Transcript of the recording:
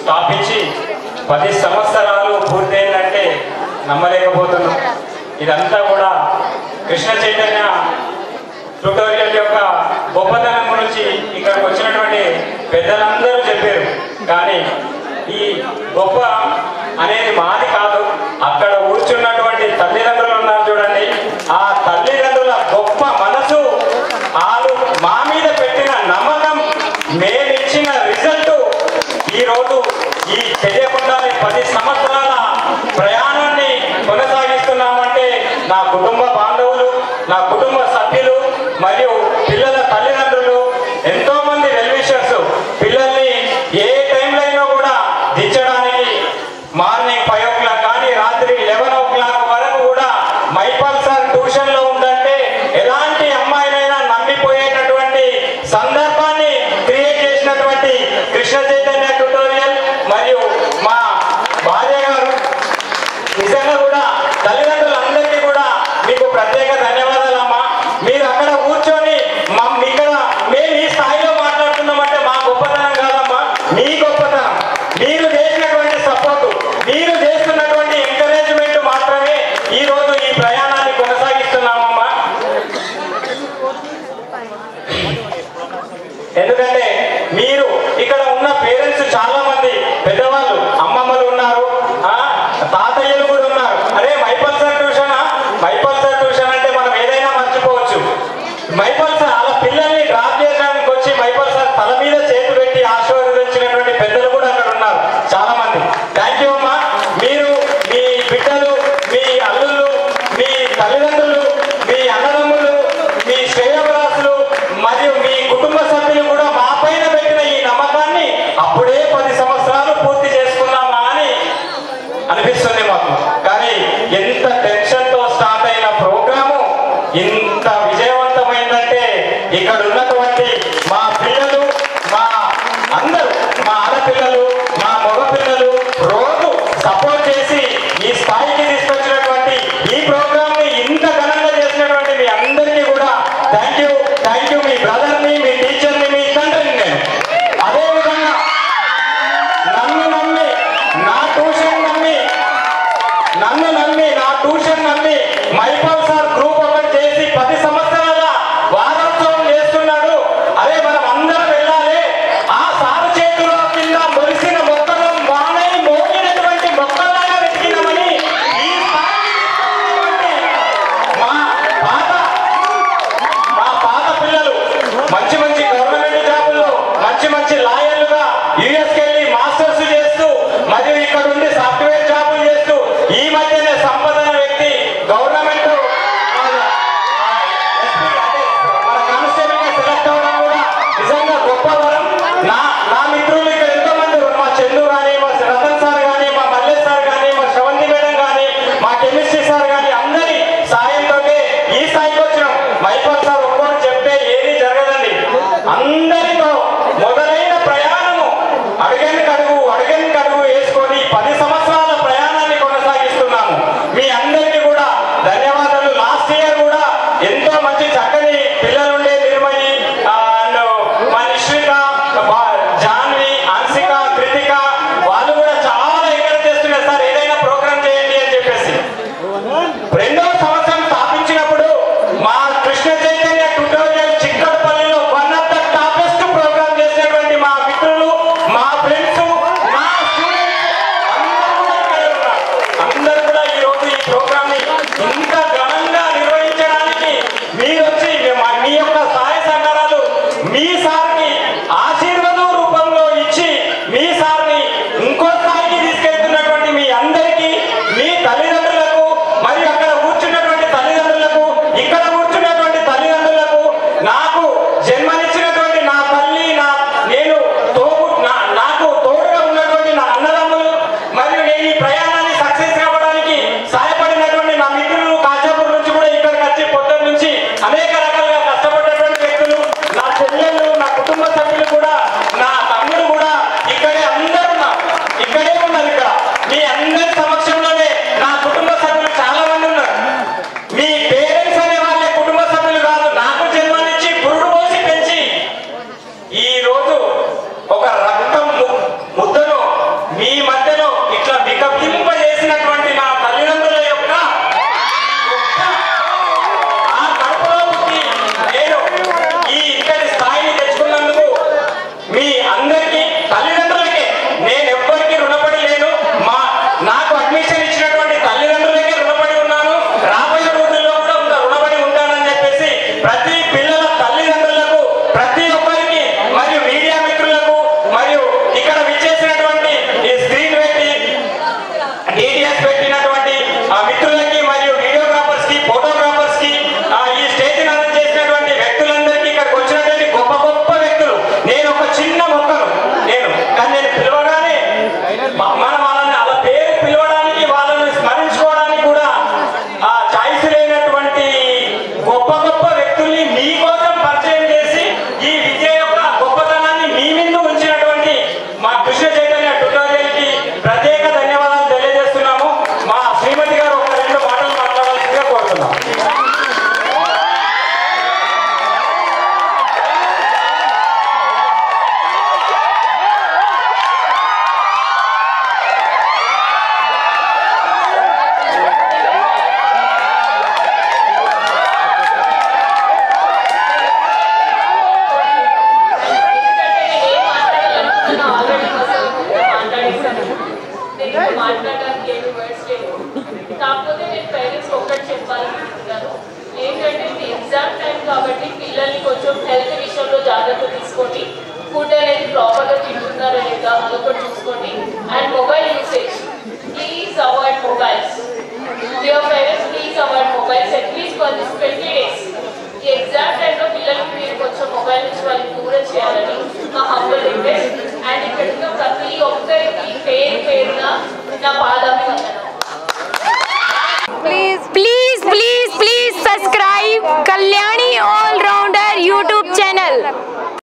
స్థాపించి 10 సంవత్సరాలు పూర్తయిందంటే నమ్మలేకపోతున్నాం. ఇదంతా కూడా కృష్ణ చైతన్య ట్యుటోరియల్ యొక్క గొప్పతనం గురించి ఇక్కడికి వచ్చినటువంటి పెద్దలందరూ చెప్పారు. కానీ ఈ గొప్ప అనేది మాది కాదు, అక్కడ కూర్చున్నటువంటి తల్లిదండ్రులు ఉన్నారు చూడండి, ఆ తల్లిదండ్రుల గొప్ప మనసు, వాళ్ళు మా మీద పెట్టిన నమ్మకం, మేమిచ్చిన రిజల్ట్ ఈరోజు ఈ తెలియకుండానే 10 సంవత్సరాల ప్రయాణాన్ని కొనసాగిస్తున్నామంటే నా కుటుంబ బాంధవులు, నా కుటుంబ సభ్యులు మరియు పిల్లల తల్లిదండ్రులు, ఎంతో మంది వెల్విషర్స్ పిల్లల్ని ఏ టైంలో అయినా కూడా దించడానికి మార్నింగ్ 5 o'clock కానీ రాత్రి 11 o'clock వరకు కూడా మైపాల్ సార్ ట్యూషన్లో ఉందంటే ఎలాంటి అమ్మాయినైనా నమ్మిపోయేటటువంటి సందర్భాన్ని క్రియేట్ చేసినటువంటి కృష్ణ చైతన్య ట్యుటోరియల్ మరియు మా భార్య గారు, నిజంగా కూడా తల్లిదండ్రులందరికీ కూడా మీకు ప్రత్యేక ధన్యవాదాలు అమ్మా. మీరు అక్కడ కూర్చొని ఇక్కడ మేము ఈ స్థాయిలో మాట్లాడుతున్నామంటే మా గొప్పతనం కాదమ్మా, మీ గొప్పతనం. మీరు చేసినటువంటి సపోర్టు, మీరు చేస్తున్నటువంటి ఎంకరేజ్మెంట్ మాత్రమే ఈరోజు ఈ ప్రయాణాన్ని కొనసాగిస్తున్నామమ్మా. ఎందుకంటే మీరు ఇక్కడ ఉన్న పేరెంట్స్ చాలా మంది పెద్దవాళ్ళు, అమ్మమ్మలు ఉన్నారు, తాతయ్యలు కూడా ఉన్నారు. అరే మైపాల్ సార్ ట్యూషనా, మైపాల్ సార్ ట్యూషన్ అంటే మనం ఏదైనా మర్చిపోవచ్చు. మైపాల్ సార్ వాళ్ళ పిల్లల్ని డ్రాప్ చేయడానికి వచ్చి మైపాల్ సార్ తల మీద చేతి పెట్టి ఆశీర్వదించినటువంటి పెద్దలు కూడా అక్కడ ఉన్నారు చాలా మంది. థ్యాంక్ యూ అమ్మా. మీరు మీ బిడ్డలు, మీ అల్లుళ్ళు, మీ తల్లిదండ్రులు, మీ అన్నదమ్ములు, మీ శ్రేయోభిలాషులు మరియు మీ కుటుంబ సభ్యులు కూడా మా పైన పెట్టిన ఈ నమ్మకాన్ని అప్పుడే 10 సంవత్సరాలు పూర్తి చేసుకున్నామా అని అనిపిస్తుంది మాకు. కానీ ఎంత టెన్షన్తో స్టార్ట్ అయిన ప్రోగ్రాము ఇంత విజయవంతమైందంటే ఇక్కడ ఉన్నటువంటి మా పిల్లలు, మా అందరూ, మా ఆడపిల్లలు, మా మగపిల్లలు రోజు సపోర్ట్ చేసి ఈ స్థాయికి తీసుకొచ్చినటువంటి ఈ ప్రోగ్రామ్ ని ఇంత ఘనంగా చేసినటువంటి మీ అందరికీ కూడా థ్యాంక్ యూ. Thank you. మీ బ్రదర్ని, మీ టీచర్ని, మీ తండ్రిని నేను అదేవిధంగా నన్ను నమ్మి నా ట్యూషన్ నమ్మి మైపాల్ సార్ గ్రూప్ ఒకటి చేసి 10 సంవత్సరాల వారోత్సవం చేస్తున్నాడు కాబట్టి పిల్లల్ని కొంచెం హెల్త్ విషయంలో జాగ్రత్త తీసుకోండి. ఫుడ్ అనేది ప్రాపర్గా తింటున్నారా లేదా అదొకటి చూసుకోండి. And mobile usage, please avoid mobiles. Dear parents, please avoid mobiles at least for this 20 days. ఈ ఎగ్జామ్ టైంలో పిల్లలకి మీరు కొంచెం మొబైల్ నుంచి వాళ్ళకి దూరం చేయాలని మా హంబల్ రిక్వెస్ట్. అండ్ ఇక్కడ ప్రతి ఒక్కరికి పేరున నా పాద